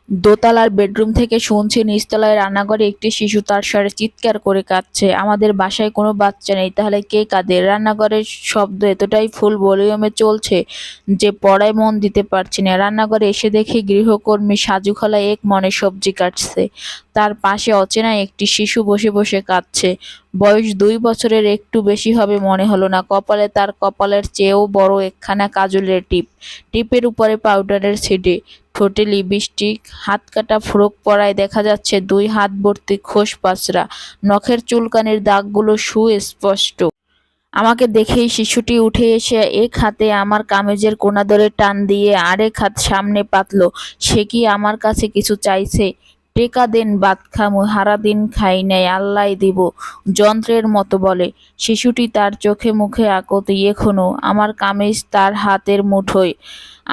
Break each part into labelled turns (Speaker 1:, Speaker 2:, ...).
Speaker 1: দোতলার বেডরুম থেকে শুনছি নিচতলায় রান্নাঘরে একটি শিশু তার স্বরে চিৎকার করে কাঁদছে। আমাদের বাসায় কোনো বাচ্চা নেই, তাহলে কে কাঁদে? রান্নাঘরের শব্দ এতটাই ফুল ভলিউমে চলছে যে পড়ায় মন দিতে পারছি না। রান্নাঘরে এসে দেখি গৃহকর্মী সাজু খালা এক মনে সবজি কাটছে। তার পাশে অচেনা একটি শিশু বসে বসে কাঁদছে। বয়স 2 বছরের একটু বেশি হবে মনে হলো না। কপালে তার কপালের চেয়েও বড় একখানা কাজলের টিপ, টিপের উপরে পাউডারের ছিটে, ঠোঁটে লিপস্টিক, হাতকাটা ফ্রক পরায় দেখা যাচ্ছে 2 হাত ভর্তি খোসপাঁচড়া, নখের চুলকানির দাগগুলো সুস্পষ্ট। আমাকে দেখেই শিশুটি উঠে এসে এক হাতে আমার কামিজের কোনা ধরে টান দিয়ে আরেক হাত সামনে পাতল। সে কি আমার কাছে কিছু চাইছে? টেকা দেন ভাত খামু, হারাদিন খাই নাই, আল্লাই দিব, যন্ত্রের মতো বলে। শিশুটি তার চোখে মুখে আকতি এখনো। আমার কামিজ তার হাতের মুঠোয়।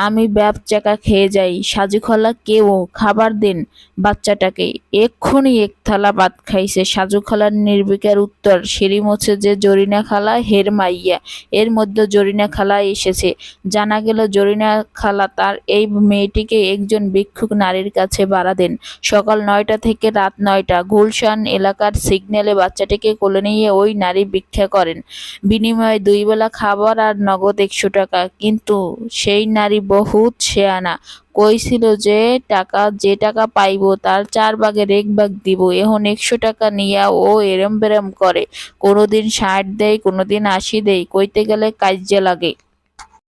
Speaker 1: আমি ব্যাপচাকা খেয়ে যাই। সাজুখালা কেউ খাবার দেন বাচ্চাটাকে, এক্ষুনি 1 থালা ভাত খাইছে। সাজুখালার নির্বিকার উত্তর, সিঁড়ি মোছে যে জরিনা খালা হের মাইয়া। এর মধ্যে জরিনা খালা এসেছে। জানা গেল জরিনা খালা তার এই মেয়েটিকে একজন ভিক্ষুক নারীর কাছে ভাড়া দেন। সকাল 9টা থেকে রাত 9টা গুলশান এলাকার সিগন্যালে বাচ্চাটিকে কোলে নিয়ে ওই নারী ভিক্ষা করেন। বিনিময়ে 2 বেলা খাবার আর নগদ 100 টাকা। কিন্তু সেই নারী বহুত শেয়ানা, কইছিল যে টাকা পাইব তার 4 ভাগের 1 ভাগ দিব। এখন 100 টাকা নিয়া ও এরম বেরম করে। কোনোদিন 60 দেয়, কোনোদিন 80 দেয়, কইতে গেলে কাইজ্জা লাগে।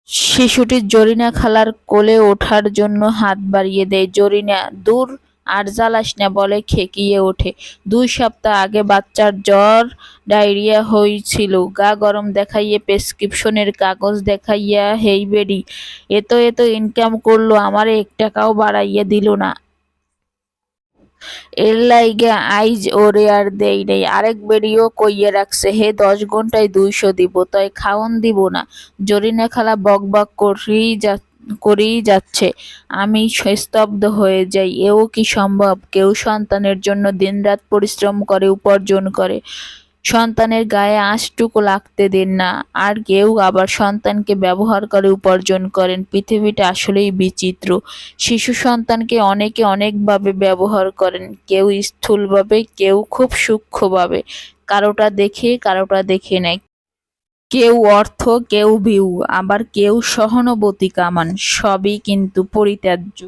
Speaker 1: শিশুটি জরিনা খালার কোলে ওঠার জন্য হাত বাড়িয়ে দেয়। জরিনা, দূর, আর জ্বালাস না বলে খেকিয়ে ওঠে। 2 সপ্তাহ আগে বাচ্চার জ্বর ডায়রিয়া হইছিল। গা গরম দেখাইয়ে প্রেসক্রিপশনের কাগজ দেখাইয়া হেই বেডি এত এত ইনকাম করলো, আমারে 1 টাকাও বাড়াইয়া দিল না। এর লাইগা আইজ ওরে আর দেই নাই। আরেক বেডিও কইয়া রাখছে হে 10 ঘন্টায় 200 দিব, তয় খাওন দিব না। জরিনা খালা বকবক করেই যাচ্ছে। আমি স্তব্ধ হয়ে যাই। এও কি সম্ভব? কেউ সন্তানের জন্য দিনরাত পরিশ্রম করে, উপার্জন করে, সন্তানের গায়ে আঁচটুকু লাগতে দেন না। আর কেউ আবার সন্তানকে ব্যবহার করে, উপার্জন করেন। পৃথিবীটা আসলেই বিচিত্র। শিশু সন্তানকে অনেকে অনেকভাবে ব্যবহার করেন, কেউ স্থূলভাবে, কেউ খুব সূক্ষ্মভাবে, কারোটা দেখে কারোটা দেখে নেয়। কেউ অর্থ, কেউ ভিউ, আবার কেউ সহানুভূতি কামান। সবই কিন্তু পরিত্যাজ্য।